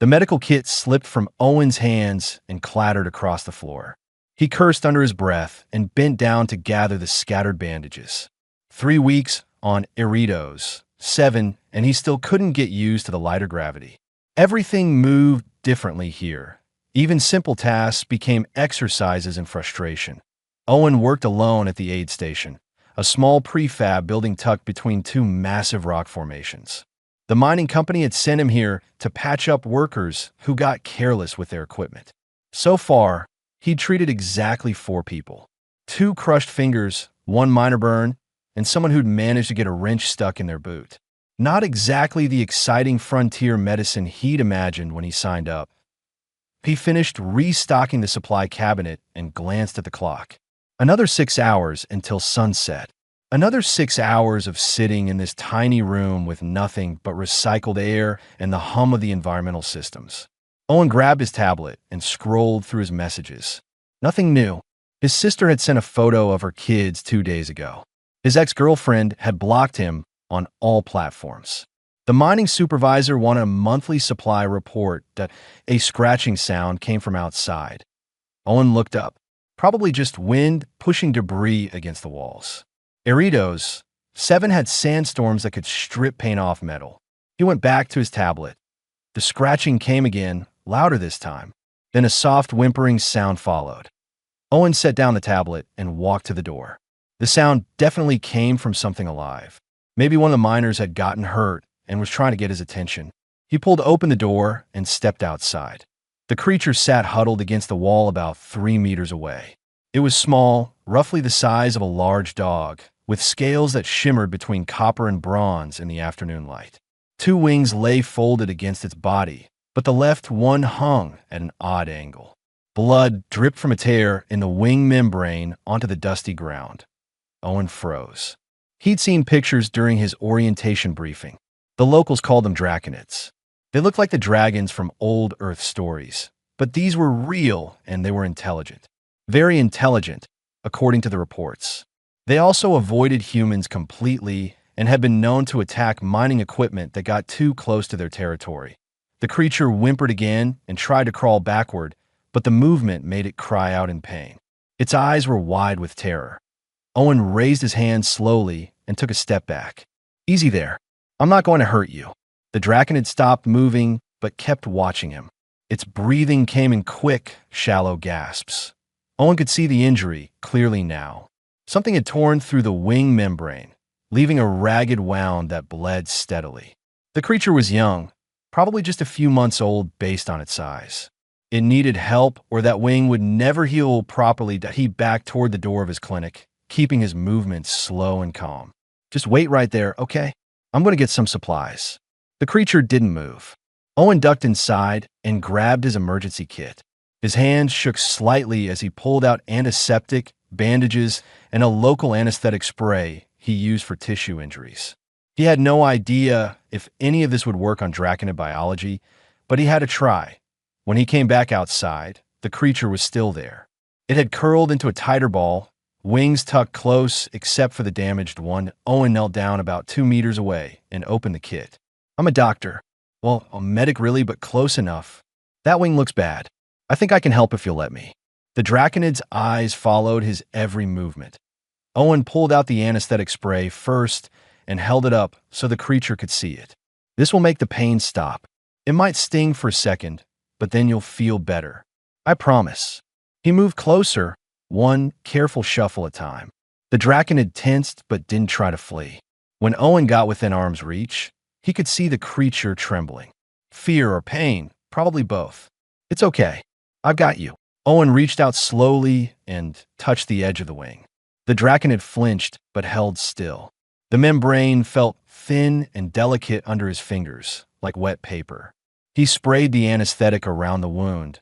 The medical kit slipped from Owen's hands and clattered across the floor. He cursed under his breath and bent down to gather the scattered bandages. 3 weeks on Eritos, 7, and he still couldn't get used to the lighter gravity. Everything moved differently here. Even simple tasks became exercises in frustration. Owen worked alone at the aid station, a small prefab building tucked between 2 massive rock formations. The mining company had sent him here to patch up workers who got careless with their equipment. So far, he'd treated exactly 4 people. 2 crushed fingers, 1 minor burn, and someone who'd managed to get a wrench stuck in their boot. Not exactly the exciting frontier medicine he'd imagined when he signed up. He finished restocking the supply cabinet and glanced at the clock. Another 6 hours until sunset. Another 6 hours of sitting in this tiny room with nothing but recycled air and the hum of the environmental systems. Owen grabbed his tablet and scrolled through his messages. Nothing new. His sister had sent a photo of her kids 2 days ago. His ex-girlfriend had blocked him on all platforms. The mining supervisor wanted a monthly supply report that a scratching sound came from outside. Owen looked up. Probably just wind pushing debris against the walls. Eritos, 7 had sandstorms that could strip paint off metal. He went back to his tablet. The scratching came again, louder this time. Then a soft whimpering sound followed. Owen set down the tablet and walked to the door. The sound definitely came from something alive. Maybe one of the miners had gotten hurt and was trying to get his attention. He pulled open the door and stepped outside. The creature sat huddled against the wall about 3 meters away. It was small, roughly the size of a large dog, with scales that shimmered between copper and bronze in the afternoon light. 2 wings lay folded against its body, but the left one hung at an odd angle. Blood dripped from a tear in the wing membrane onto the dusty ground. Owen froze. He'd seen pictures during his orientation briefing. The locals called them draconids. They looked like the dragons from old Earth stories, but these were real and they were intelligent. Very intelligent, according to the reports. They also avoided humans completely and had been known to attack mining equipment that got too close to their territory. The creature whimpered again and tried to crawl backward, but the movement made it cry out in pain. Its eyes were wide with terror. Owen raised his hand slowly and took a step back. Easy there. I'm not going to hurt you. The draconid stopped moving, but kept watching him. Its breathing came in quick, shallow gasps. Owen could see the injury clearly now. Something had torn through the wing membrane, leaving a ragged wound that bled steadily. The creature was young, probably just a few months old based on its size. It needed help or that wing would never heal properly. He backed toward the door of his clinic, keeping his movements slow and calm. Just wait right there, okay? I'm going to get some supplies. The creature didn't move. Owen ducked inside and grabbed his emergency kit. His hands shook slightly as he pulled out antiseptic, bandages, and a local anesthetic spray he used for tissue injuries. He had no idea if any of this would work on draconid biology, but he had to try. When he came back outside, the creature was still there. It had curled into a tighter ball, wings tucked close except for the damaged one. Owen knelt down about 2 meters away and opened the kit. I'm a doctor. Well, a medic really, but close enough. That wing looks bad. I think I can help if you'll let me. The draconid's eyes followed his every movement. Owen pulled out the anesthetic spray first and held it up so the creature could see it. This will make the pain stop. It might sting for a second, but then you'll feel better. I promise. He moved closer, one careful shuffle at a time. The draconid tensed but didn't try to flee. When Owen got within arm's reach, he could see the creature trembling. Fear or pain, probably both. It's okay. I've got you. Owen reached out slowly and touched the edge of the wing. The draconid flinched but held still. The membrane felt thin and delicate under his fingers, like wet paper. He sprayed the anesthetic around the wound,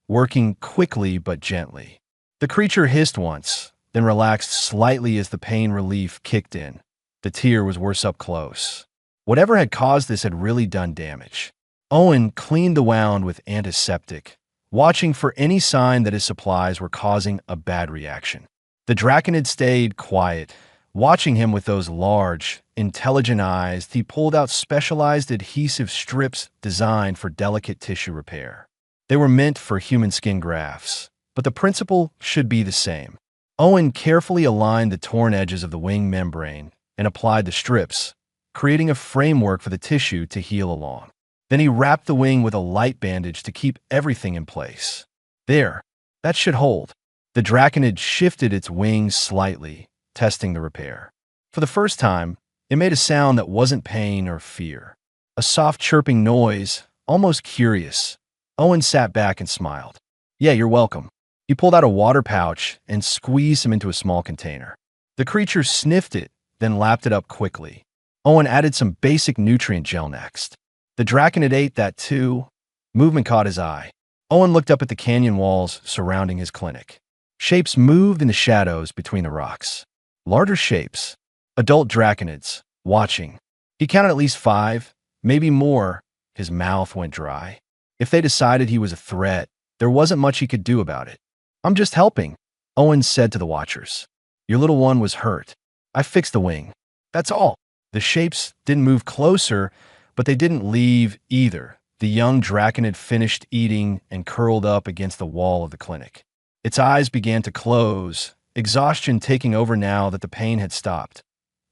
working quickly but gently. The creature hissed once, then relaxed slightly as the pain relief kicked in. The tear was worse up close. Whatever had caused this had really done damage. Owen cleaned the wound with antiseptic, watching for any sign that his supplies were causing a bad reaction. The draconid stayed quiet, watching him with those large, intelligent eyes, he pulled out specialized adhesive strips designed for delicate tissue repair. They were meant for human skin grafts, but the principle should be the same. Owen carefully aligned the torn edges of the wing membrane and applied the strips, creating a framework for the tissue to heal along. Then he wrapped the wing with a light bandage to keep everything in place. There, that should hold. The draconid shifted its wings slightly, testing the repair. For the first time, it made a sound that wasn't pain or fear. A soft chirping noise, almost curious. Owen sat back and smiled. "Yeah, you're welcome." He pulled out a water pouch and squeezed some into a small container. The creature sniffed it, then lapped it up quickly. Owen added some basic nutrient gel next. The draconid ate that too. Movement caught his eye. Owen looked up at the canyon walls surrounding his clinic. Shapes moved in the shadows between the rocks. Larger shapes. Adult draconids, watching. He counted at least 5, maybe more. His mouth went dry. If they decided he was a threat, there wasn't much he could do about it. "I'm just helping," Owen said to the watchers. "Your little one was hurt. I fixed the wing. That's all." The shapes didn't move closer, but they didn't leave either. The young draconid finished eating and curled up against the wall of the clinic. Its eyes began to close, exhaustion taking over now that the pain had stopped.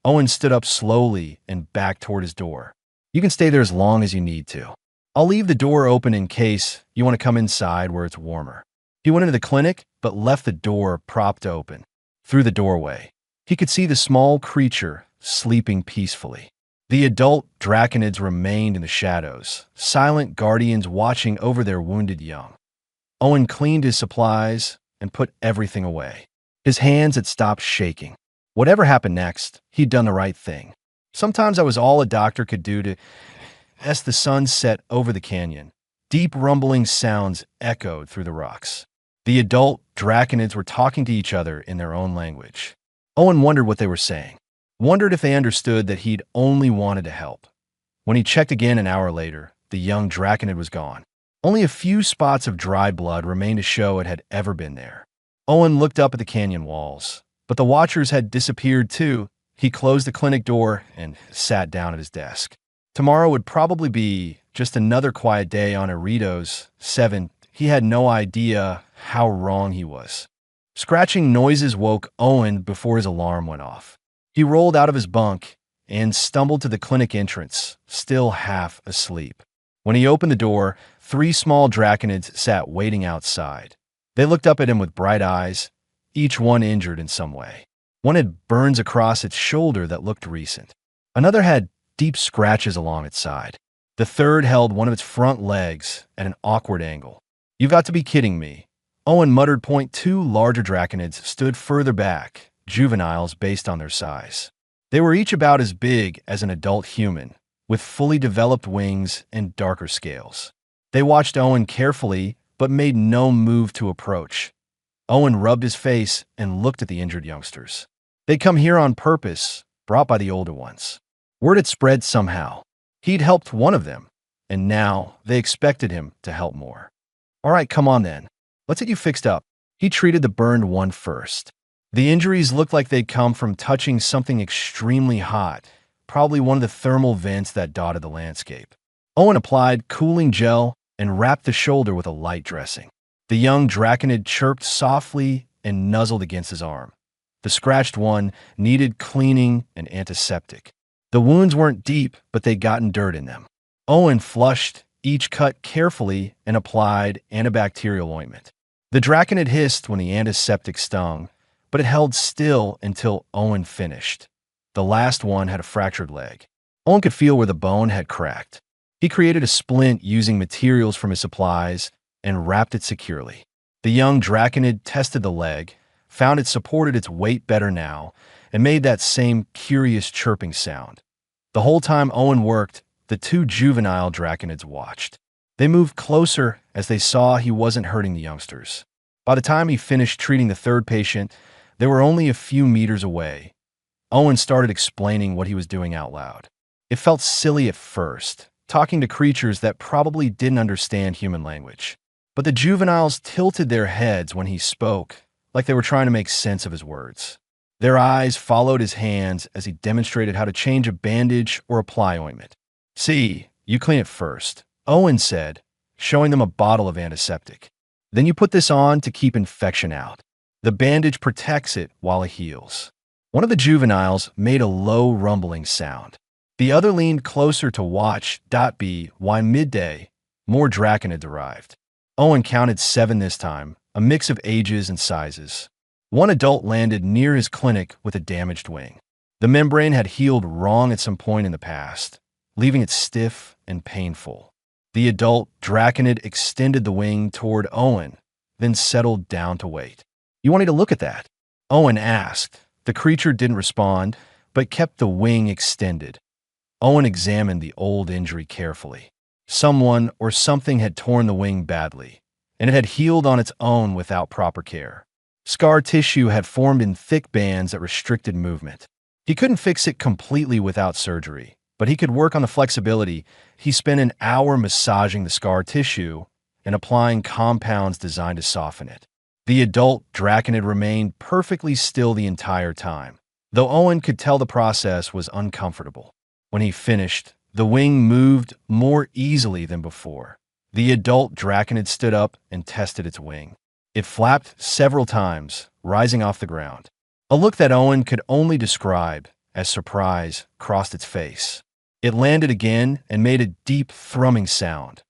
Owen stood up slowly and backed toward his door. "You can stay there as long as you need to. I'll leave the door open in case you want to come inside where it's warmer." He went into the clinic, but left the door propped open. Through the doorway, he could see the small creature sleeping peacefully. The adult draconids remained in the shadows, silent guardians watching over their wounded young. Owen cleaned his supplies and put everything away. His hands had stopped shaking. Whatever happened next, he'd done the right thing. Sometimes that was all a doctor could do to... As the sun set over the canyon, deep rumbling sounds echoed through the rocks. The adult draconids were talking to each other in their own language. Owen wondered what they were saying, wondered if they understood that he'd only wanted to help. When he checked again an hour later, the young draconid was gone. Only a few spots of dry blood remained to show it had ever been there. Owen looked up at the canyon walls, but the watchers had disappeared too. He closed the clinic door and sat down at his desk. Tomorrow would probably be just another quiet day on Erido's 7. He had no idea how wrong he was. Scratching noises woke Owen before his alarm went off. He rolled out of his bunk and stumbled to the clinic entrance, still half asleep. When he opened the door, 3 small draconids sat waiting outside. They looked up at him with bright eyes, each one injured in some way. One had burns across its shoulder that looked recent. Another had deep scratches along its side. The third held one of its front legs at an awkward angle. "You've got to be kidding me," Owen muttered. 2 larger draconids stood further back, juveniles based on their size. They were each about as big as an adult human, with fully developed wings and darker scales. They watched Owen carefully, but made no move to approach. Owen rubbed his face and looked at the injured youngsters. They'd come here on purpose, brought by the older ones. Word had spread somehow. He'd helped one of them, and now they expected him to help more. "All right, come on then. Let's get you fixed up." He treated the burned one first. The injuries looked like they'd come from touching something extremely hot, probably one of the thermal vents that dotted the landscape. Owen applied cooling gel and wrapped the shoulder with a light dressing. The young draconid chirped softly and nuzzled against his arm. The scratched one needed cleaning and antiseptic. The wounds weren't deep, but they'd gotten dirt in them. Owen flushed each cut carefully and applied antibacterial ointment. The draconid hissed when the antiseptic stung, but it held still until Owen finished. The last one had a fractured leg. Owen could feel where the bone had cracked. He created a splint using materials from his supplies and wrapped it securely. The young draconid tested the leg, found it supported its weight better now, and made that same curious chirping sound. The whole time Owen worked, the 2 juvenile draconids watched. They moved closer as they saw he wasn't hurting the youngsters. By the time he finished treating the 3rd patient, they were only a few meters away. Owen started explaining what he was doing out loud. It felt silly at first, talking to creatures that probably didn't understand human language. But the juveniles tilted their heads when he spoke, like they were trying to make sense of his words. Their eyes followed his hands as he demonstrated how to change a bandage or apply ointment. "See, you clean it first," Owen said, showing them a bottle of antiseptic. "Then you put this on to keep infection out. The bandage protects it while it heals." One of the juveniles made a low rumbling sound. The other leaned closer to watch. By midday, more draconids arrived. Owen counted 7 this time, a mix of ages and sizes. One adult landed near his clinic with a damaged wing. The membrane had healed wrong at some point in the past, leaving it stiff and painful. The adult draconid extended the wing toward Owen, then settled down to wait. "You want me to look at that?" Owen asked. The creature didn't respond, but kept the wing extended. Owen examined the old injury carefully. Someone or something had torn the wing badly, and it had healed on its own without proper care. Scar tissue had formed in thick bands that restricted movement. He couldn't fix it completely without surgery, but he could work on the flexibility. He spent an hour massaging the scar tissue and applying compounds designed to soften it. The adult draconid remained perfectly still the entire time, though Owen could tell the process was uncomfortable. When he finished, the wing moved more easily than before. The adult draconid stood up and tested its wing. It flapped several times, rising off the ground. A look that Owen could only describe as surprise crossed its face. It landed again and made a deep thrumming sound.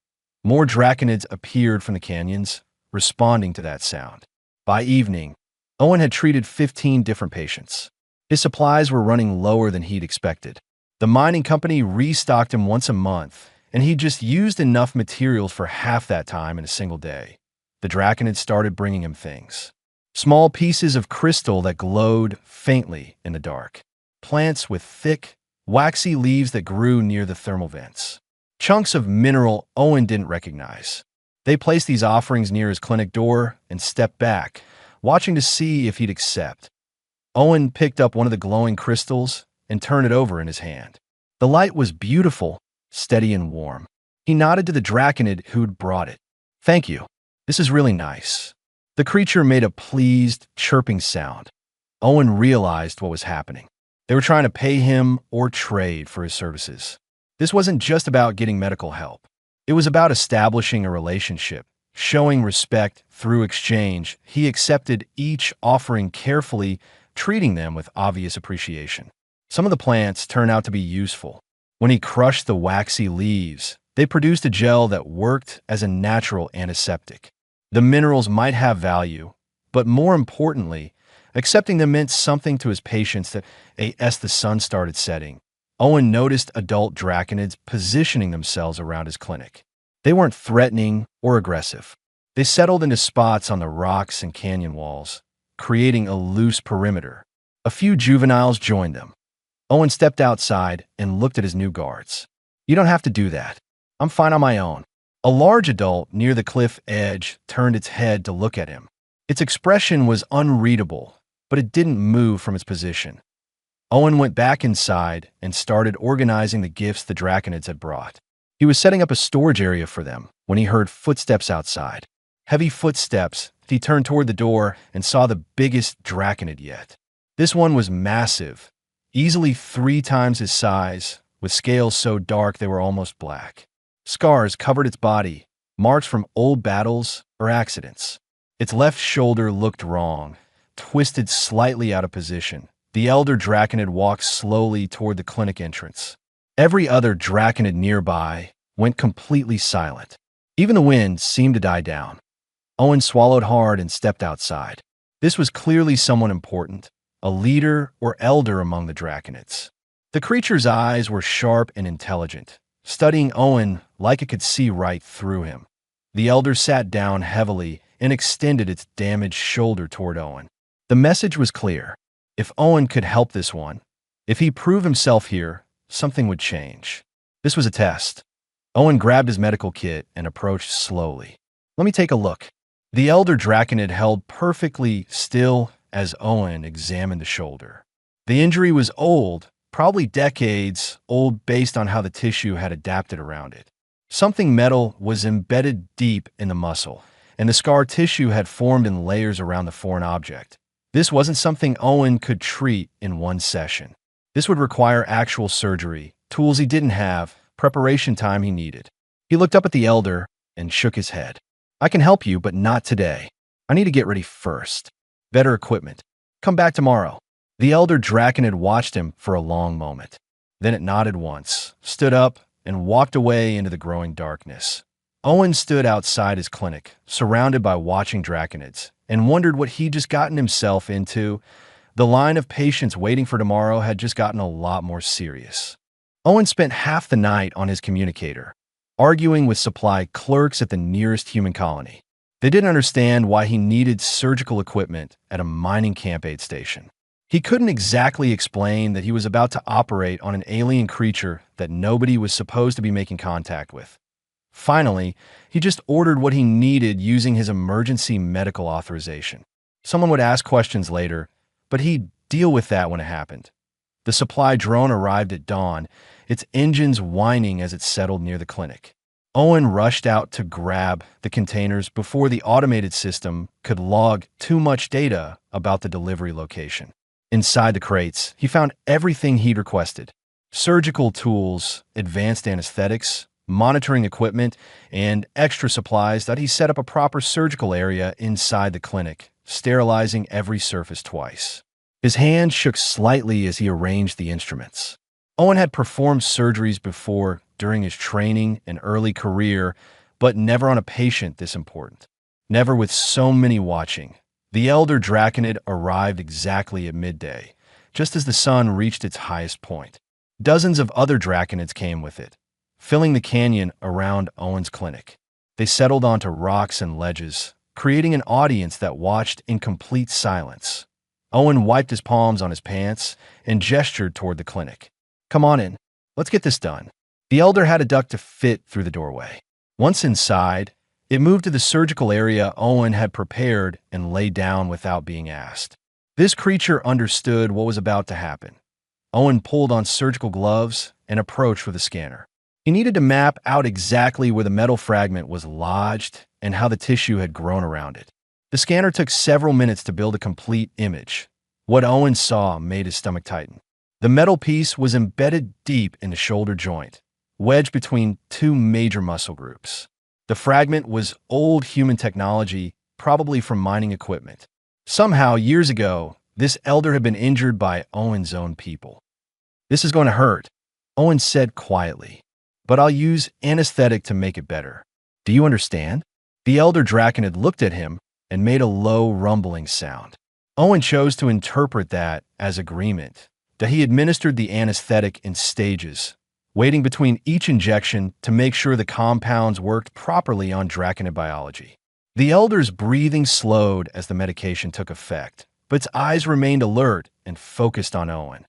More draconids appeared from the canyons, responding to that sound. By evening, Owen had treated 15 different patients. His supplies were running lower than he'd expected. The mining company restocked him once a month, and he just used enough materials for half that time in a single day. The draconids started bringing him things. Small pieces of crystal that glowed faintly in the dark. Plants with thick, waxy leaves that grew near the thermal vents. Chunks of mineral Owen didn't recognize. They placed these offerings near his clinic door and stepped back, watching to see if he'd accept. Owen picked up one of the glowing crystals and turned it over in his hand. The light was beautiful, steady and warm. He nodded to the draconid who'd brought it. "Thank you. This is really nice." The creature made a pleased, chirping sound. Owen realized what was happening. They were trying to pay him or trade for his services. This wasn't just about getting medical help. It was about establishing a relationship, showing respect through exchange. He accepted each offering carefully, treating them with obvious appreciation. Some of the plants turned out to be useful. When he crushed the waxy leaves, they produced a gel that worked as a natural antiseptic. The minerals might have value, but more importantly, accepting them meant something to his patients that as the sun started setting. Owen noticed adult draconids positioning themselves around his clinic. They weren't threatening or aggressive. They settled into spots on the rocks and canyon walls, creating a loose perimeter. A few juveniles joined them. Owen stepped outside and looked at his new guards. "You don't have to do that. I'm fine on my own." A large adult near the cliff edge turned its head to look at him. Its expression was unreadable, but it didn't move from its position. Owen went back inside and started organizing the gifts the draconids had brought. He was setting up a storage area for them when he heard footsteps outside. Heavy footsteps. He turned toward the door and saw the biggest draconid yet. This one was massive, easily 3 times his size, with scales so dark they were almost black. Scars covered its body, marks from old battles or accidents. Its left shoulder looked wrong, twisted slightly out of position. The elder draconid walked slowly toward the clinic entrance. Every other draconid nearby went completely silent. Even the wind seemed to die down. Owen swallowed hard and stepped outside. This was clearly someone important, a leader or elder among the draconids. The creature's eyes were sharp and intelligent, studying Owen like it could see right through him. The elder sat down heavily and extended its damaged shoulder toward Owen. The message was clear. If Owen could help this one, if he proved himself here, something would change. This was a test. Owen grabbed his medical kit and approached slowly. "Let me take a look." The elder draconid held perfectly still as Owen examined the shoulder. The injury was old, probably decades old based on how the tissue had adapted around it. Something metal was embedded deep in the muscle, and the scar tissue had formed in layers around the foreign object. This wasn't something Owen could treat in one session. This would require actual surgery, tools he didn't have, preparation time he needed. He looked up at the elder and shook his head. I can help you, but not today. I need to get ready first. Better equipment. Come back tomorrow. The elder Draconid watched him for a long moment. Then it nodded once, stood up, and walked away into the growing darkness. Owen stood outside his clinic, surrounded by watching Draconids, and wondered what he'd just gotten himself into. The line of patients waiting for tomorrow had just gotten a lot more serious. Owen spent half the night on his communicator, arguing with supply clerks at the nearest human colony. They didn't understand why he needed surgical equipment at a mining camp aid station. He couldn't exactly explain that he was about to operate on an alien creature that nobody was supposed to be making contact with. Finally, he just ordered what he needed using his emergency medical authorization. Someone would ask questions later, but he'd deal with that when it happened. The supply drone arrived at dawn, its engines whining as it settled near the clinic. Owen rushed out to grab the containers before the automated system could log too much data about the delivery location. Inside the crates, he found everything he'd requested: surgical tools, advanced anesthetics, monitoring equipment, and extra supplies that he set up a proper surgical area inside the clinic, sterilizing every surface twice. His hand shook slightly as he arranged the instruments. Owen had performed surgeries before during his training and early career, but never on a patient this important. Never with so many watching. The elder Draconid arrived exactly at midday, just as the sun reached its highest point. Dozens of other Draconids came with it, filling the canyon around Owen's clinic. They settled onto rocks and ledges, creating an audience that watched in complete silence. Owen wiped his palms on his pants and gestured toward the clinic. Come on in. Let's get this done. The elder had a duck to fit through the doorway. Once inside, it moved to the surgical area Owen had prepared and lay down without being asked. This creature understood what was about to happen. Owen pulled on surgical gloves and approached with a scanner. He needed to map out exactly where the metal fragment was lodged and how the tissue had grown around it. The scanner took several minutes to build a complete image. What Owen saw made his stomach tighten. The metal piece was embedded deep in the shoulder joint, wedged between two major muscle groups. The fragment was old human technology, probably from mining equipment. Somehow, years ago, this elder had been injured by Owen's own people. This is going to hurt, Owen said quietly, but I'll use anesthetic to make it better. Do you understand? The elder Draconid looked at him and made a low rumbling sound. Owen chose to interpret that as agreement, that he administered the anesthetic in stages, waiting between each injection to make sure the compounds worked properly on Draconid biology. The elder's breathing slowed as the medication took effect, but its eyes remained alert and focused on Owen.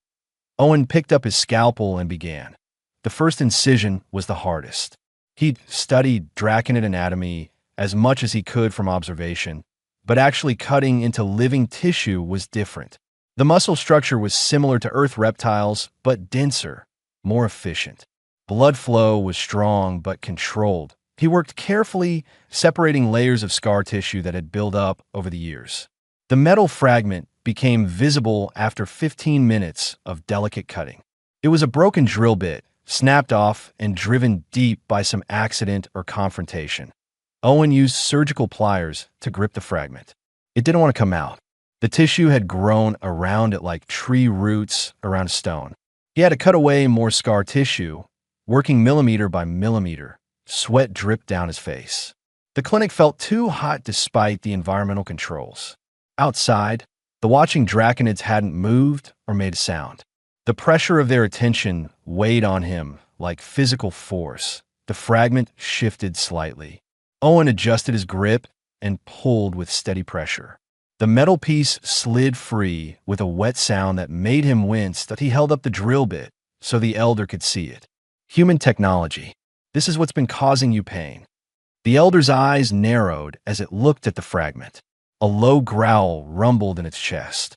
Owen picked up his scalpel and began. The first incision was the hardest. He'd studied Draconid anatomy as much as he could from observation, but actually cutting into living tissue was different. The muscle structure was similar to Earth reptiles, but denser, more efficient. Blood flow was strong but controlled. He worked carefully, separating layers of scar tissue that had built up over the years. The metal fragment became visible after 15 minutes of delicate cutting. It was a broken drill bit, snapped off and driven deep by some accident or confrontation. Owen used surgical pliers to grip the fragment. It didn't want to come out. The tissue had grown around it like tree roots around a stone. He had to cut away more scar tissue, working millimeter by millimeter. Sweat dripped down his face. The clinic felt too hot despite the environmental controls. Outside, the watching Draconids hadn't moved or made a sound. The pressure of their attention weighed on him like physical force. The fragment shifted slightly. Owen adjusted his grip and pulled with steady pressure. The metal piece slid free with a wet sound that made him wince that he held up the drill bit so the elder could see it. Human technology. This is what's been causing you pain. The elder's eyes narrowed as it looked at the fragment. A low growl rumbled in its chest.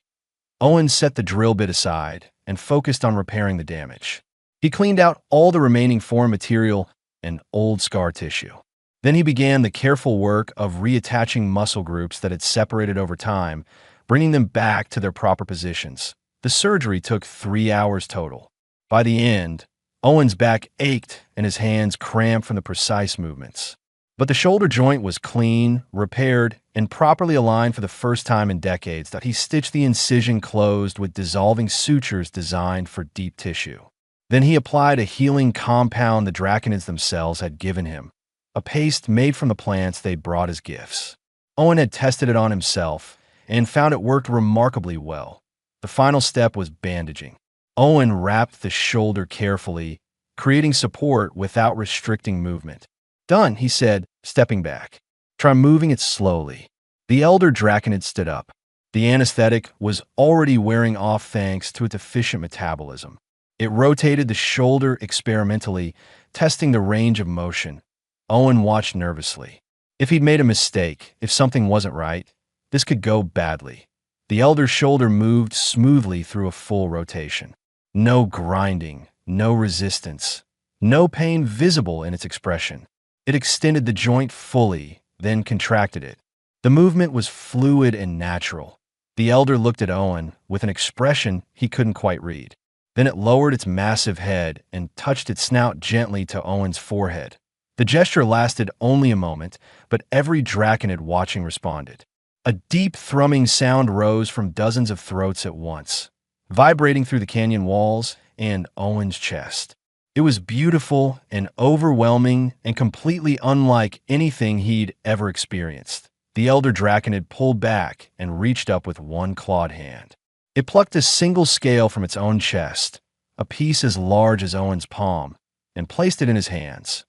Owen set the drill bit aside and focused on repairing the damage. He cleaned out all the remaining foreign material and old scar tissue. Then he began the careful work of reattaching muscle groups that had separated over time, bringing them back to their proper positions. The surgery took 3 hours total. By the end, Owen's back ached and his hands cramped from the precise movements. But the shoulder joint was clean, repaired, and properly aligned for the first time in decades. That he stitched the incision closed with dissolving sutures designed for deep tissue. Then he applied a healing compound the draconids themselves had given him, a paste made from the plants they'd brought as gifts. Owen had tested it on himself and found it worked remarkably well. The final step was bandaging. Owen wrapped the shoulder carefully, creating support without restricting movement. "Done," he said, stepping back. "Try moving it slowly." The elder draconid stood up. The anesthetic was already wearing off thanks to its efficient metabolism. It rotated the shoulder experimentally, testing the range of motion. Owen watched nervously. If he'd made a mistake, if something wasn't right, this could go badly. The elder's shoulder moved smoothly through a full rotation. No grinding, no resistance, no pain visible in its expression. It extended the joint fully, then contracted it. The movement was fluid and natural. The elder looked at Owen with an expression he couldn't quite read. Then it lowered its massive head and touched its snout gently to Owen's forehead. The gesture lasted only a moment, but every draconid watching responded. A deep thrumming sound rose from dozens of throats at once, vibrating through the canyon walls and Owen's chest. It was beautiful and overwhelming and completely unlike anything he'd ever experienced. The elder draconid pulled back and reached up with one clawed hand. It plucked a single scale from its own chest, a piece as large as Owen's palm, and placed it in his hands.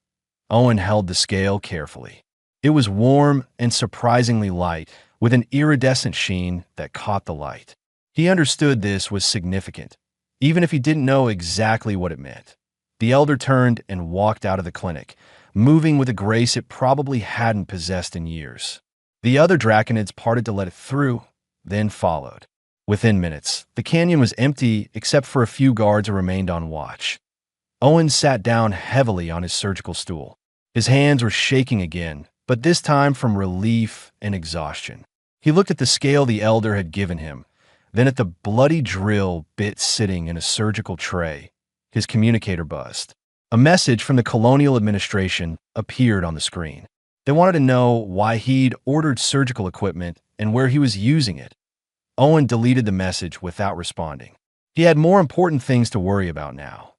Owen held the scale carefully. It was warm and surprisingly light, with an iridescent sheen that caught the light. He understood this was significant, even if he didn't know exactly what it meant. The elder turned and walked out of the clinic, moving with a grace it probably hadn't possessed in years. The other draconids parted to let it through, then followed. Within minutes, the canyon was empty except for a few guards who remained on watch. Owen sat down heavily on his surgical stool. His hands were shaking again, but this time from relief and exhaustion. He looked at the scale the elder had given him, then at the bloody drill bit sitting in a surgical tray. His communicator buzzed. A message from the colonial administration appeared on the screen. They wanted to know why he'd ordered surgical equipment and where he was using it. Owen deleted the message without responding. He had more important things to worry about now.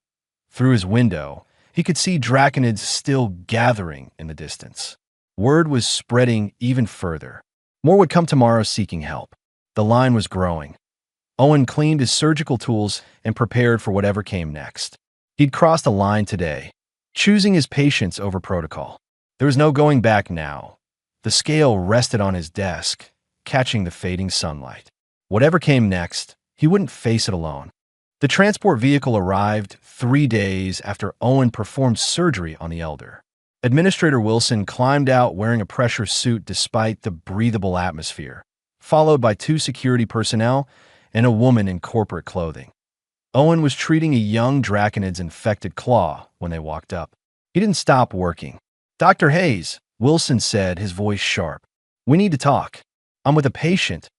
Through his window, he could see draconids still gathering in the distance. Word was spreading even further. More would come tomorrow seeking help. The line was growing. Owen cleaned his surgical tools and prepared for whatever came next. He'd crossed a line today, choosing his patients over protocol. There was no going back now. The scale rested on his desk, catching the fading sunlight. Whatever came next, he wouldn't face it alone. The transport vehicle arrived 3 days after Owen performed surgery on the elder. Administrator Wilson climbed out wearing a pressure suit despite the breathable atmosphere, followed by 2 security personnel and a woman in corporate clothing. Owen was treating a young draconid's infected claw when they walked up. He didn't stop working. "Dr. Hayes," Wilson said, his voice sharp. "We need to talk." "I'm with a patient,"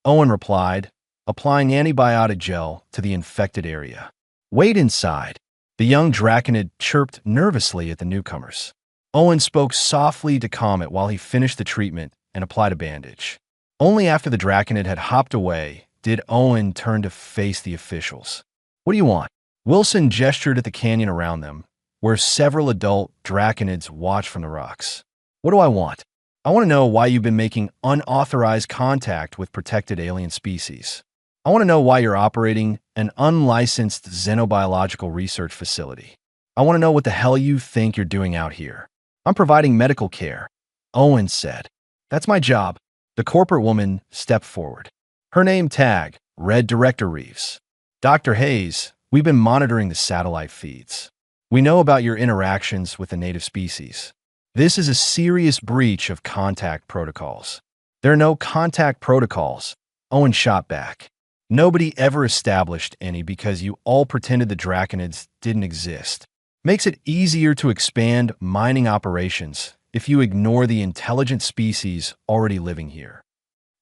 Owen replied, applying antibiotic gel to the infected area. "Wait inside." The young draconid chirped nervously at the newcomers. Owen spoke softly to calm it while he finished the treatment and applied a bandage. Only after the draconid had hopped away did Owen turn to face the officials. "What do you want?" Wilson gestured at the canyon around them, where several adult draconids watched from the rocks. "What do I want? I want to know why you've been making unauthorized contact with protected alien species. I want to know why you're operating an unlicensed xenobiological research facility. I want to know what the hell you think you're doing out here." "I'm providing medical care," Owen said. "That's my job." The corporate woman stepped forward. Her name tag read Director Reeves. "Dr. Hayes, we've been monitoring the satellite feeds. We know about your interactions with the native species. This is a serious breach of contact protocols." "There are no contact protocols," Owen shot back. "Nobody ever established any because you all pretended the draconids didn't exist. Makes it easier to expand mining operations if you ignore the intelligent species already living here."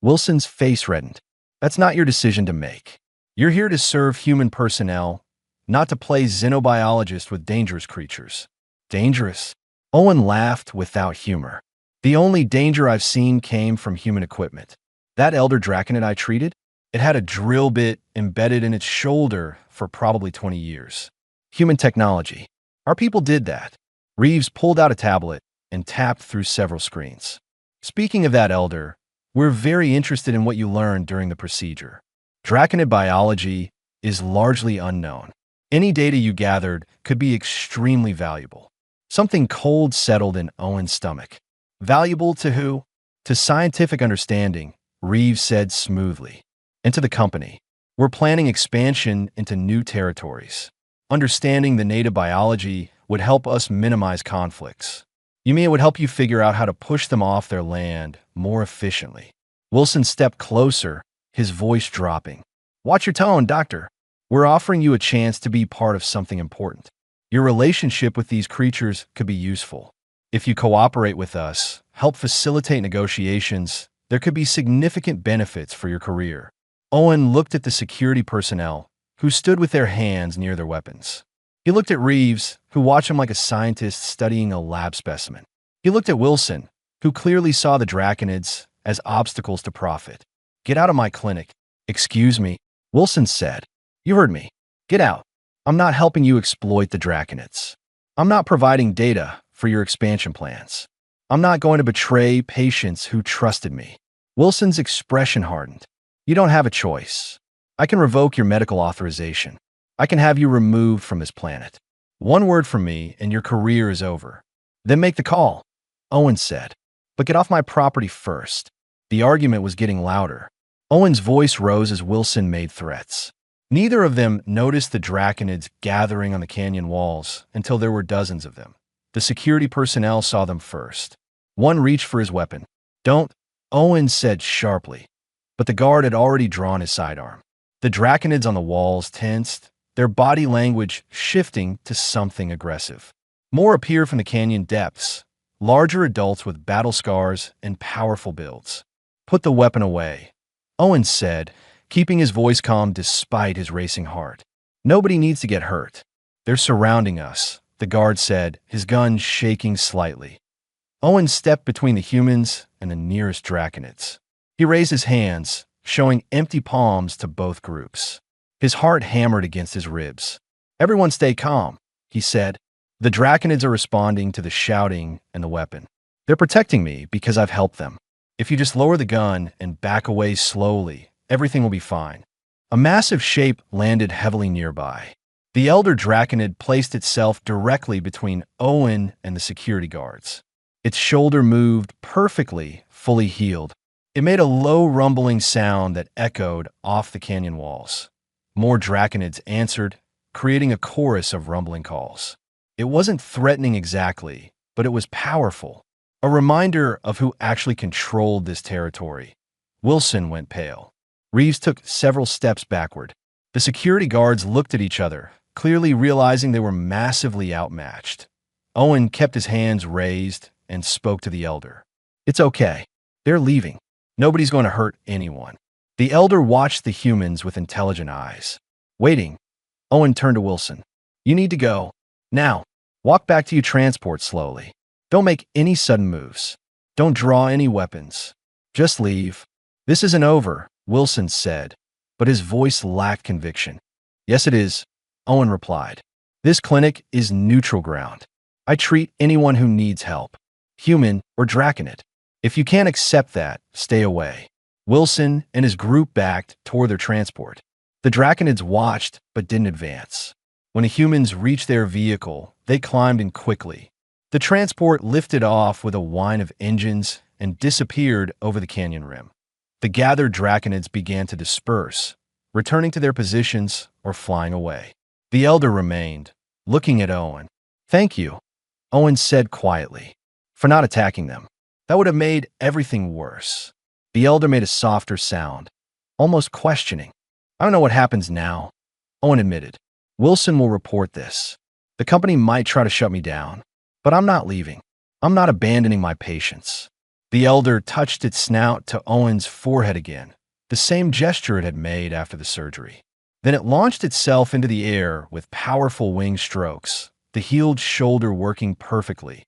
Wilson's face reddened. That's not your decision to make. You're here to serve human personnel, not to play xenobiologist with dangerous creatures. Dangerous? Owen laughed without humor. The only danger I've seen came from human equipment. That elder draconid I treated? It had a drill bit embedded in its shoulder for probably 20 years. Human technology. Our people did that. Reeves pulled out a tablet and tapped through several screens. Speaking of that elder, we're very interested in what you learned during the procedure. Draconid biology is largely unknown. Any data you gathered could be extremely valuable. Something cold settled in Owen's stomach. Valuable to who? To scientific understanding, Reeves said smoothly. And to the company. We're planning expansion into new territories. Understanding the native biology would help us minimize conflicts. You mean it would help you figure out how to push them off their land more efficiently? Wilson stepped closer, his voice dropping. Watch your tone, doctor. We're offering you a chance to be part of something important. Your relationship with these creatures could be useful. If you cooperate with us, help facilitate negotiations, there could be significant benefits for your career. Owen looked at the security personnel, who stood with their hands near their weapons. He looked at Reeves, who watched him like a scientist studying a lab specimen. He looked at Wilson, who clearly saw the draconids as obstacles to profit. Get out of my clinic. Excuse me, Wilson said. You heard me. Get out. I'm not helping you exploit the draconids. I'm not providing data for your expansion plans. I'm not going to betray patients who trusted me. Wilson's expression hardened. You don't have a choice. I can revoke your medical authorization. I can have you removed from this planet. One word from me and your career is over. Then make the call, Owen said. But get off my property first. The argument was getting louder. Owen's voice rose as Wilson made threats. Neither of them noticed the draconids gathering on the canyon walls until there were dozens of them. The security personnel saw them first. One reached for his weapon. Don't, Owen said sharply. But the guard had already drawn his sidearm. The draconids on the walls tensed, their body language shifting to something aggressive. More appeared from the canyon depths, larger adults with battle scars and powerful builds. Put the weapon away, Owen said, keeping his voice calm despite his racing heart. Nobody needs to get hurt. They're surrounding us, the guard said, his gun shaking slightly. Owen stepped between the humans and the nearest draconids. He raised his hands, showing empty palms to both groups. His heart hammered against his ribs. Everyone stay calm, he said. The draconids are responding to the shouting and the weapon. They're protecting me because I've helped them. If you just lower the gun and back away slowly, everything will be fine. A massive shape landed heavily nearby. The elder draconid placed itself directly between Owen and the security guards. Its shoulder moved perfectly, fully healed. It made a low rumbling sound that echoed off the canyon walls. More draconids answered, creating a chorus of rumbling calls. It wasn't threatening exactly, but it was powerful. A reminder of who actually controlled this territory. Wilson went pale. Reeves took several steps backward. The security guards looked at each other, clearly realizing they were massively outmatched. Owen kept his hands raised and spoke to the elder. It's okay. They're leaving. Nobody's going to hurt anyone. The elder watched the humans with intelligent eyes. Waiting. Owen turned to Wilson. You need to go. Now. Walk back to your transport slowly. Don't make any sudden moves. Don't draw any weapons. Just leave. This isn't over, Wilson said, but his voice lacked conviction. Yes, it is, Owen replied. This clinic is neutral ground. I treat anyone who needs help, human or draconid. If you can't accept that, stay away. Wilson and his group backed toward their transport. The draconids watched but didn't advance. When the humans reached their vehicle, they climbed in quickly. The transport lifted off with a whine of engines and disappeared over the canyon rim. The gathered draconids began to disperse, returning to their positions or flying away. The elder remained, looking at Owen. Thank you, Owen said quietly, for not attacking them. That would have made everything worse. The elder made a softer sound, almost questioning. I don't know what happens now, Owen admitted. Wilson will report this. The company might try to shut me down, but I'm not leaving. I'm not abandoning my patients. The elder touched its snout to Owen's forehead again, the same gesture it had made after the surgery. Then it launched itself into the air with powerful wing strokes, the healed shoulder working perfectly.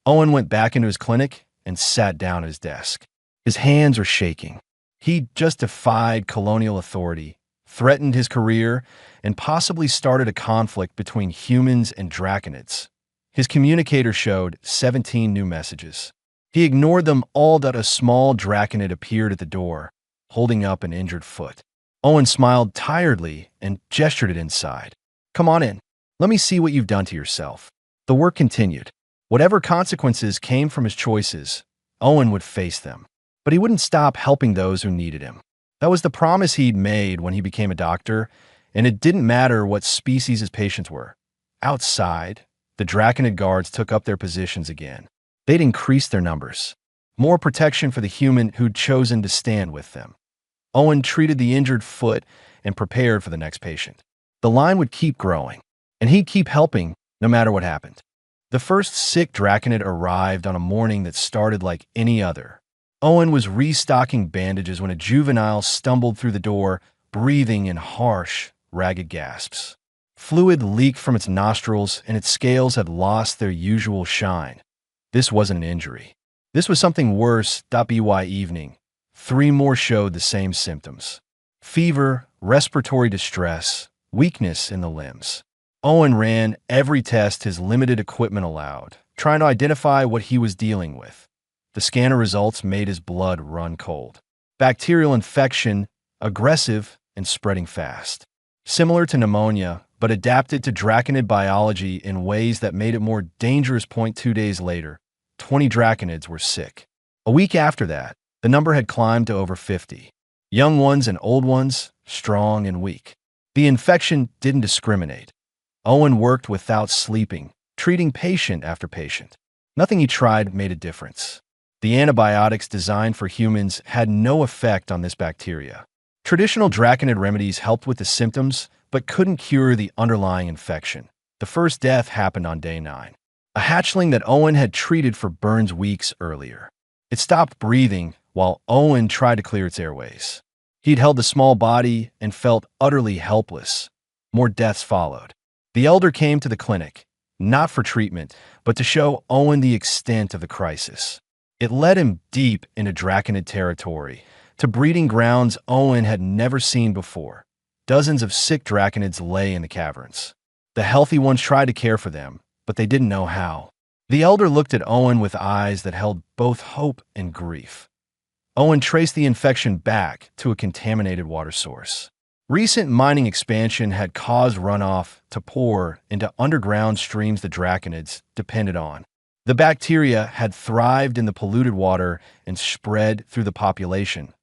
Owen went back into his clinic and sat down at his desk. His hands were shaking. He just defied colonial authority, threatened his career, and possibly started a conflict between humans and draconids. His communicator showed 17 new messages. He ignored them all that a small draconid appeared at the door, holding up an injured foot. Owen smiled tiredly and gestured it inside. "Come on in. Let me see what you've done to yourself." The work continued. Whatever consequences came from his choices, Owen would face them. But he wouldn't stop helping those who needed him. That was the promise he'd made when he became a doctor, and it didn't matter what species his patients were. Outside, the draconid guards took up their positions again. They'd increased their numbers. More protection for the human who'd chosen to stand with them. Owen treated the injured foot and prepared for the next patient. The line would keep growing, and he'd keep helping no matter what happened. The first sick draconid arrived on a morning that started like any other. Owen was restocking bandages when a juvenile stumbled through the door, breathing in harsh, ragged gasps. Fluid leaked from its nostrils, and its scales had lost their usual shine. This wasn't an injury. This was something worse. By evening, 3 more showed the same symptoms: fever, respiratory distress, weakness in the limbs. Owen ran every test his limited equipment allowed, trying to identify what he was dealing with. The scanner results made his blood run cold. Bacterial infection, aggressive and spreading fast. Similar to pneumonia, but adapted to draconid biology in ways that made it more dangerous. 2 days later, 20 draconids were sick. A week after that, the number had climbed to over 50. Young ones and old ones, strong and weak. The infection didn't discriminate. Owen worked without sleeping, treating patient after patient. Nothing he tried made a difference. The antibiotics designed for humans had no effect on this bacteria. Traditional draconid remedies helped with the symptoms, but couldn't cure the underlying infection. The first death happened on day 9. A hatchling that Owen had treated for burns weeks earlier. It stopped breathing while Owen tried to clear its airways. He'd held the small body and felt utterly helpless. More deaths followed. The elder came to the clinic, not for treatment, but to show Owen the extent of the crisis. It led him deep into draconid territory, to breeding grounds Owen had never seen before. Dozens of sick draconids lay in the caverns. The healthy ones tried to care for them, but they didn't know how. The elder looked at Owen with eyes that held both hope and grief. Owen traced the infection back to a contaminated water source. Recent mining expansion had caused runoff to pour into underground streams the draconids depended on. The bacteria had thrived in the polluted water and spread through the population.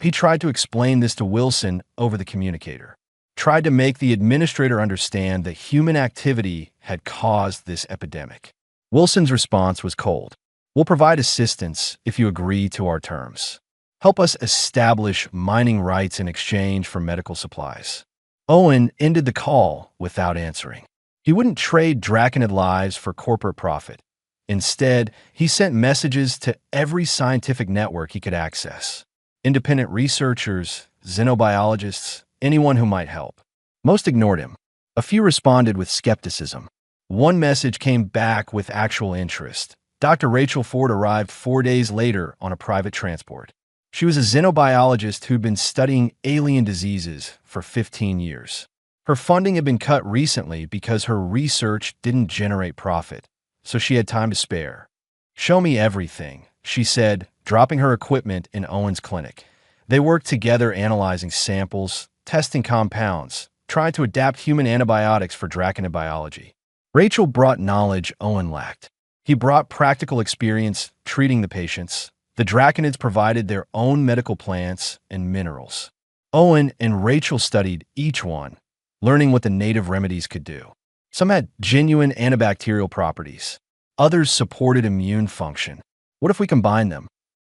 He tried to explain this to Wilson over the communicator, tried to make the administrator understand that human activity had caused this epidemic. Wilson's response was cold. "We'll provide assistance if you agree to our terms. Help us establish mining rights in exchange for medical supplies." Owen ended the call without answering. He wouldn't trade draconid lives for corporate profit. Instead, he sent messages to every scientific network he could access. Independent researchers, xenobiologists, anyone who might help. Most ignored him. A few responded with skepticism. One message came back with actual interest. Dr. Rachel Ford arrived 4 days later on a private transport. She was a xenobiologist who'd been studying alien diseases for 15 years. Her funding had been cut recently because her research didn't generate profit, so she had time to spare. "Show me everything," she said, dropping her equipment in Owen's clinic. They worked together analyzing samples, testing compounds, trying to adapt human antibiotics for draconid biology. Rachel brought knowledge Owen lacked. He brought practical experience treating the patients. The draconids provided their own medical plants and minerals. Owen and Rachel studied each one, learning what the native remedies could do. Some had genuine antibacterial properties. Others supported immune function. What if we combine them?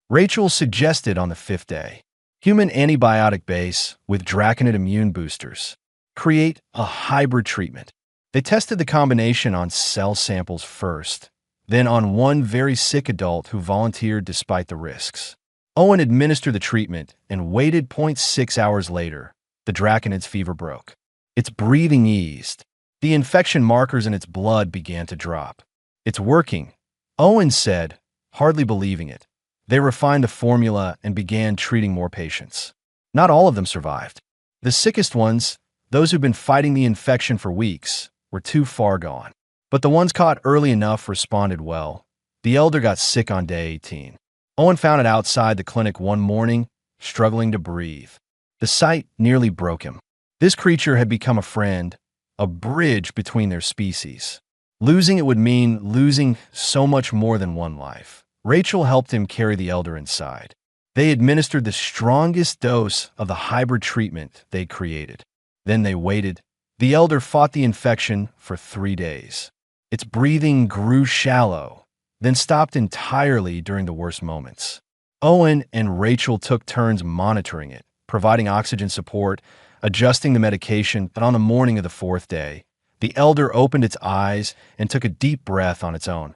Rachel suggested on the 5th day. Human antibiotic base with draconid immune boosters. Create a hybrid treatment. They tested the combination on cell samples first, then on one very sick adult who volunteered despite the risks. Owen administered the treatment and waited 0.6 hours later. The draconid's fever broke. Its breathing eased. The infection markers in its blood began to drop. "It's working," Owen said, hardly believing it. They refined the formula and began treating more patients. Not all of them survived. The sickest ones, those who'd been fighting the infection for weeks, were too far gone. But the ones caught early enough responded well. The elder got sick on day 18. Owen found it outside the clinic one morning, struggling to breathe. The sight nearly broke him. This creature had become a friend, a bridge between their species. Losing it would mean losing so much more than one life. Rachel helped him carry the elder inside. They administered the strongest dose of the hybrid treatment they created. Then they waited. The elder fought the infection for 3 days. Its breathing grew shallow, then stopped entirely during the worst moments. Owen and Rachel took turns monitoring it, providing oxygen support, adjusting the medication. But on the morning of the 4th day, the elder opened its eyes and took a deep breath on its own.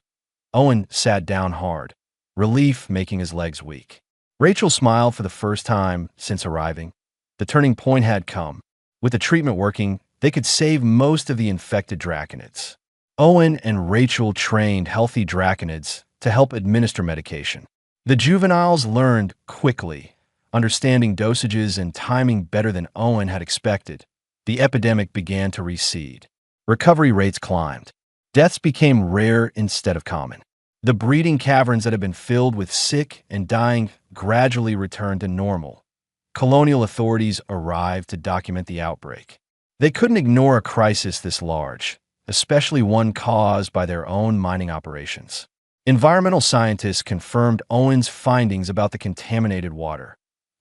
Owen sat down hard, relief making his legs weak. Rachel smiled for the first time since arriving. The turning point had come. With the treatment working, they could save most of the infected draconids. Owen and Rachel trained healthy draconids to help administer medication. The juveniles learned quickly, understanding dosages and timing better than Owen had expected. The epidemic began to recede. Recovery rates climbed. Deaths became rare instead of common. The breeding caverns that had been filled with sick and dying gradually returned to normal. Colonial authorities arrived to document the outbreak. They couldn't ignore a crisis this large, especially one caused by their own mining operations. Environmental scientists confirmed Owen's findings about the contaminated water.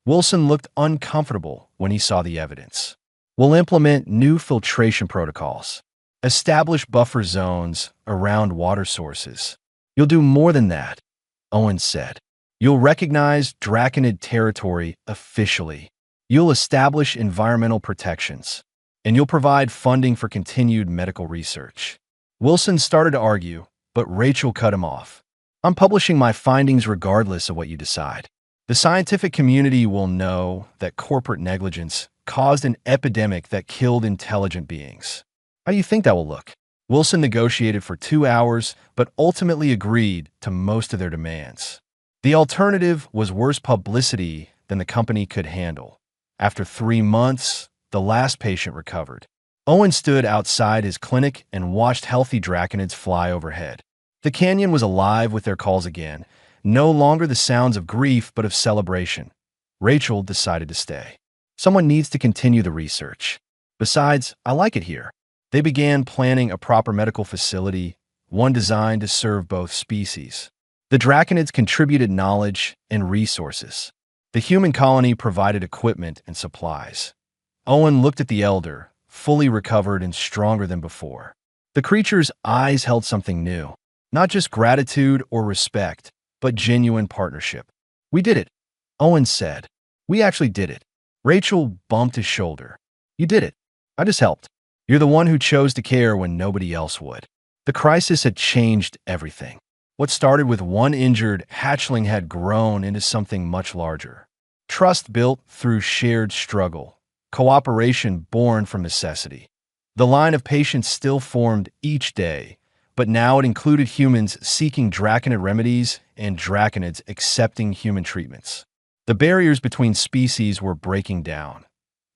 Wilson looked uncomfortable when he saw the evidence. "We'll implement new filtration protocols. Establish buffer zones around water sources." "You'll do more than that," Owen said. "You'll recognize draconid territory officially. You'll establish environmental protections. And you'll provide funding for continued medical research." Wilson started to argue, but Rachel cut him off. "I'm publishing my findings regardless of what you decide. The scientific community will know that corporate negligence caused an epidemic that killed intelligent beings. How do you think that will look?" Wilson negotiated for 2 hours, but ultimately agreed to most of their demands. The alternative was worse publicity than the company could handle. After 3 months, the last patient recovered. Owen stood outside his clinic and watched healthy draconids fly overhead. The canyon was alive with their calls again, no longer the sounds of grief but of celebration. Rachel decided to stay. "Someone needs to continue the research. Besides, I like it here." They began planning a proper medical facility, one designed to serve both species. The draconids contributed knowledge and resources. The human colony provided equipment and supplies. Owen looked at the elder, fully recovered and stronger than before. The creature's eyes held something new. Not just gratitude or respect, but genuine partnership. "We did it," Owen said. "We actually did it." Rachel bumped his shoulder. "You did it. I just helped. You're the one who chose to care when nobody else would." The crisis had changed everything. What started with one injured hatchling had grown into something much larger. Trust built through shared struggle. Cooperation born from necessity. The line of patients still formed each day, but now it included humans seeking draconid remedies and draconids accepting human treatments. The barriers between species were breaking down.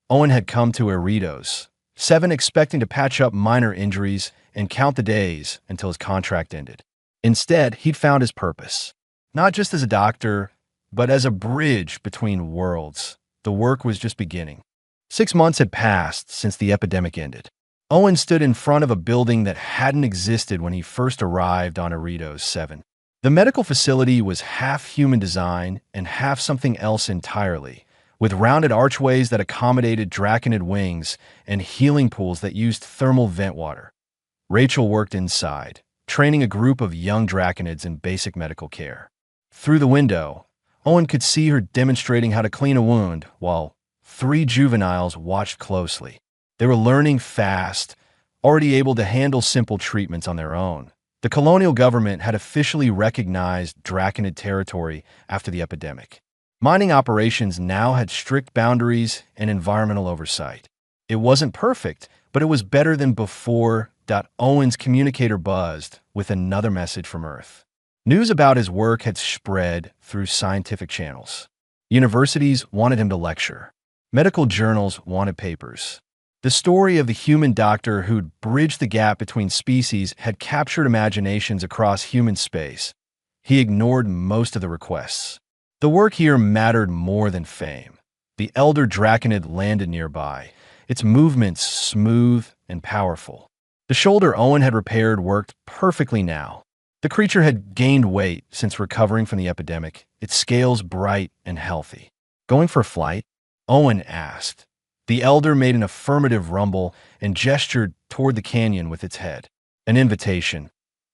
Owen had come to Eridos, 7 expecting to patch up minor injuries and count the days until his contract ended. Instead, he'd found his purpose. Not just as a doctor, but as a bridge between worlds. The work was just beginning. 6 months had passed since the epidemic ended. Owen stood in front of a building that hadn't existed when he first arrived on Eridos 7. The medical facility was half human design and half something else entirely, with rounded archways that accommodated draconid wings and healing pools that used thermal vent water. Rachel worked inside, training a group of young draconids in basic medical care. Through the window, Owen could see her demonstrating how to clean a wound while 3 juveniles watched closely. They were learning fast, already able to handle simple treatments on their own. The colonial government had officially recognized draconid territory after the epidemic. Mining operations now had strict boundaries and environmental oversight. It wasn't perfect, but it was better than before. Owen's communicator buzzed with another message from Earth. News about his work had spread through scientific channels. Universities wanted him to lecture. Medical journals wanted papers. The story of the human doctor who'd bridged the gap between species had captured imaginations across human space. He ignored most of the requests. The work here mattered more than fame. The elder draconid landed nearby, its movements smooth and powerful. The shoulder Owen had repaired worked perfectly now. The creature had gained weight since recovering from the epidemic, its scales bright and healthy. "Going for a flight?" Owen asked. The elder made an affirmative rumble and gestured toward the canyon with its head. An invitation.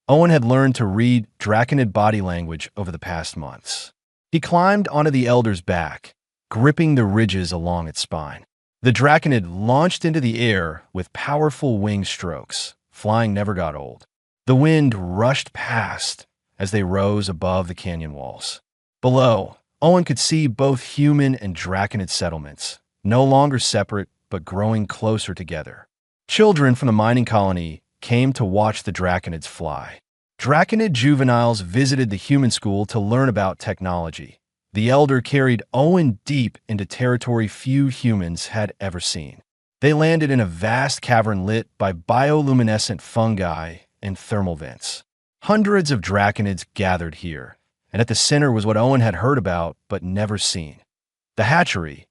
Owen had learned to read draconid body language over the past months. He climbed onto the elder's back, gripping the ridges along its spine. The draconid launched into the air with powerful wing strokes. Flying never got old. The wind rushed past as they rose above the canyon walls. Below, Owen could see both human and draconid settlements, no longer separate but growing closer together. Children from the mining colony came to watch the draconids fly. Draconid juveniles visited the human school to learn about technology. The elder carried Owen deep into territory few humans had ever seen. They landed in a vast cavern lit by bioluminescent fungi and thermal vents. Hundreds of draconids gathered here, and at the center was what Owen had heard about but never seen. The hatchery.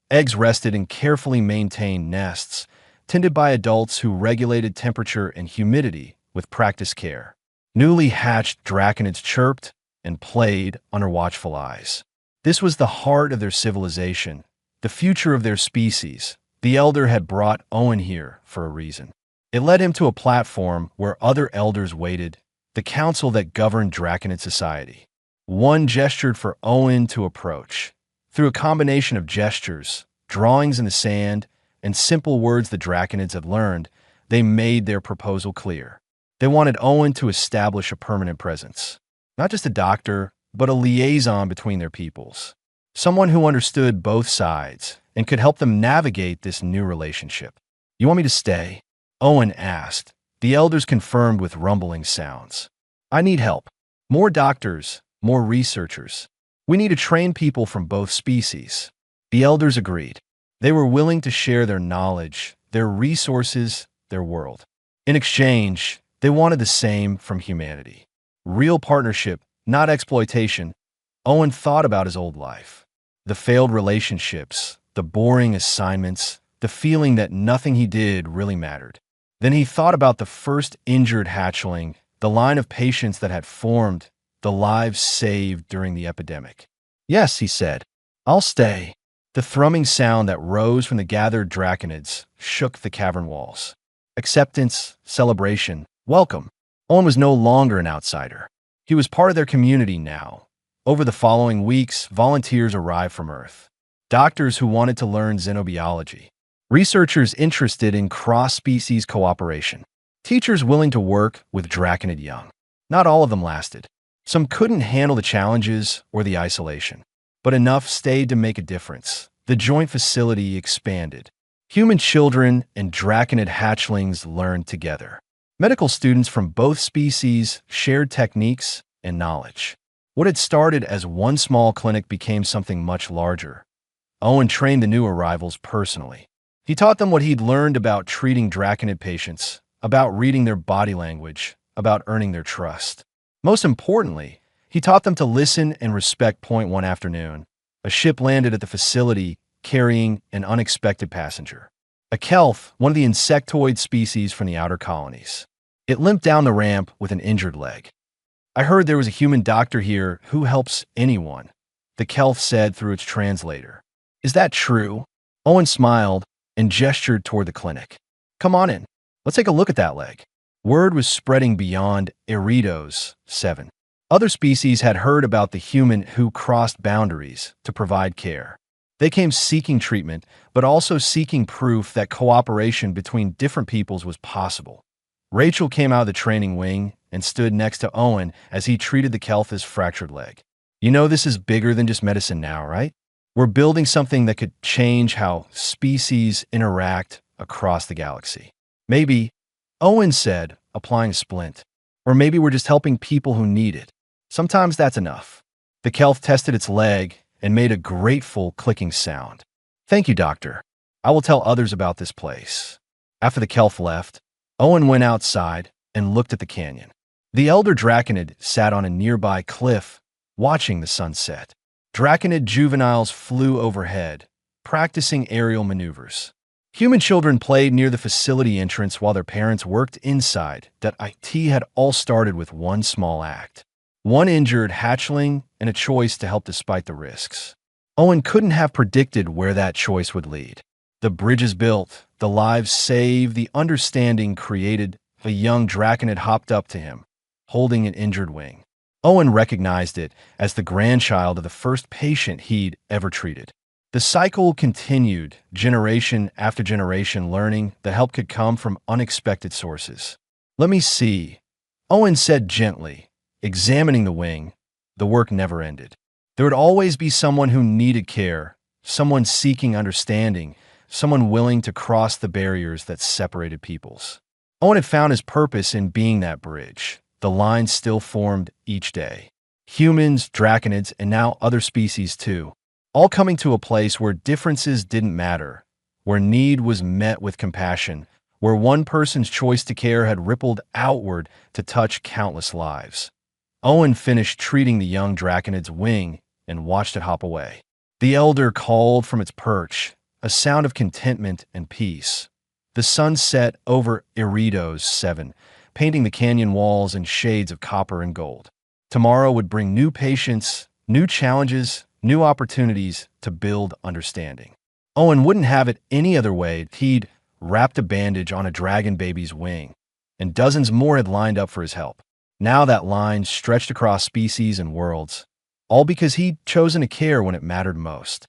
Eggs rested in carefully maintained nests, tended by adults who regulated temperature and humidity with practiced care. Newly hatched draconids chirped and played under watchful eyes. This was the heart of their civilization, the future of their species. The elder had brought Owen here for a reason. It led him to a platform where other elders waited, the council that governed draconid society. One gestured for Owen to approach. Through a combination of gestures, drawings in the sand, and simple words the draconids had learned, they made their proposal clear. They wanted Owen to establish a permanent presence. Not just a doctor, but a liaison between their peoples. Someone who understood both sides and could help them navigate this new relationship. "You want me to stay?" Owen asked. The elders confirmed with rumbling sounds. "I need help. More doctors, more researchers. We need to train people from both species." The elders agreed. They were willing to share their knowledge, their resources, their world. In exchange, they wanted the same from humanity. Real partnership, not exploitation. Owen thought about his old life. The failed relationships, the boring assignments, the feeling that nothing he did really mattered. Then he thought about the first injured hatchling, the line of patients that had formed, the lives saved during the epidemic. "Yes," he said, "I'll stay." The thrumming sound that rose from the gathered draconids shook the cavern walls. Acceptance, celebration, welcome. Owen was no longer an outsider. He was part of their community now. Over the following weeks, volunteers arrived from Earth. Doctors who wanted to learn xenobiology. Researchers interested in cross-species cooperation. Teachers willing to work with draconid young. Not all of them lasted. Some couldn't handle the challenges or the isolation. But enough stayed to make a difference. The joint facility expanded. Human children and draconid hatchlings learned together. Medical students from both species shared techniques and knowledge. What had started as one small clinic became something much larger. Owen trained the new arrivals personally. He taught them what he'd learned about treating draconid patients, about reading their body language, about earning their trust. Most importantly, he taught them to listen and respect. One afternoon, a ship landed at the facility carrying an unexpected passenger. A kelp, one of the insectoid species from the outer colonies. It limped down the ramp with an injured leg. "I heard there was a human doctor here who helps anyone," the kelp said through its translator. "Is that true?" Owen smiled and gestured toward the clinic. "Come on in. Let's take a look at that leg." Word was spreading beyond Eridos 7. Other species had heard about the human who crossed boundaries to provide care. They came seeking treatment, but also seeking proof that cooperation between different peoples was possible. Rachel came out of the training wing and stood next to Owen as he treated the kelp's fractured leg. You know this is bigger than just medicine now, right? We're building something that could change how species interact across the galaxy. Maybe, Owen said, applying a splint. Or maybe we're just helping people who need it. Sometimes that's enough. The kelp tested its leg and made a grateful clicking sound. Thank you, doctor. I will tell others about this place. After the kelp left, Owen went outside and looked at the canyon. The elder draconid sat on a nearby cliff, watching the sunset. Draconid juveniles flew overhead, practicing aerial maneuvers. Human children played near the facility entrance while their parents worked inside. That IT had all started with one small act. One injured hatchling and a choice to help despite the risks. Owen couldn't have predicted where that choice would lead. The bridges built, the lives saved, the understanding created. A young draconid hopped up to him, holding an injured wing. Owen recognized it as the grandchild of the first patient he'd ever treated. The cycle continued, generation after generation, learning that help could come from unexpected sources. Let me see, Owen said gently, examining the wing. The work never ended. There would always be someone who needed care, someone seeking understanding, someone willing to cross the barriers that separated peoples. Owen had found his purpose in being that bridge. The line still formed each day. Humans, draconids, and now other species too, all coming to a place where differences didn't matter, where need was met with compassion, where one person's choice to care had rippled outward to touch countless lives. Owen finished treating the young draconid's wing and watched it hop away. The elder called from its perch, a sound of contentment and peace. The sun set over Eridos 7, painting the canyon walls in shades of copper and gold. Tomorrow would bring new patients, new challenges, new opportunities to build understanding. Owen wouldn't have it any other way. He'd wrapped a bandage on a dragon baby's wing, and dozens more had lined up for his help. Now that line stretched across species and worlds, all because he'd chosen to care when it mattered most.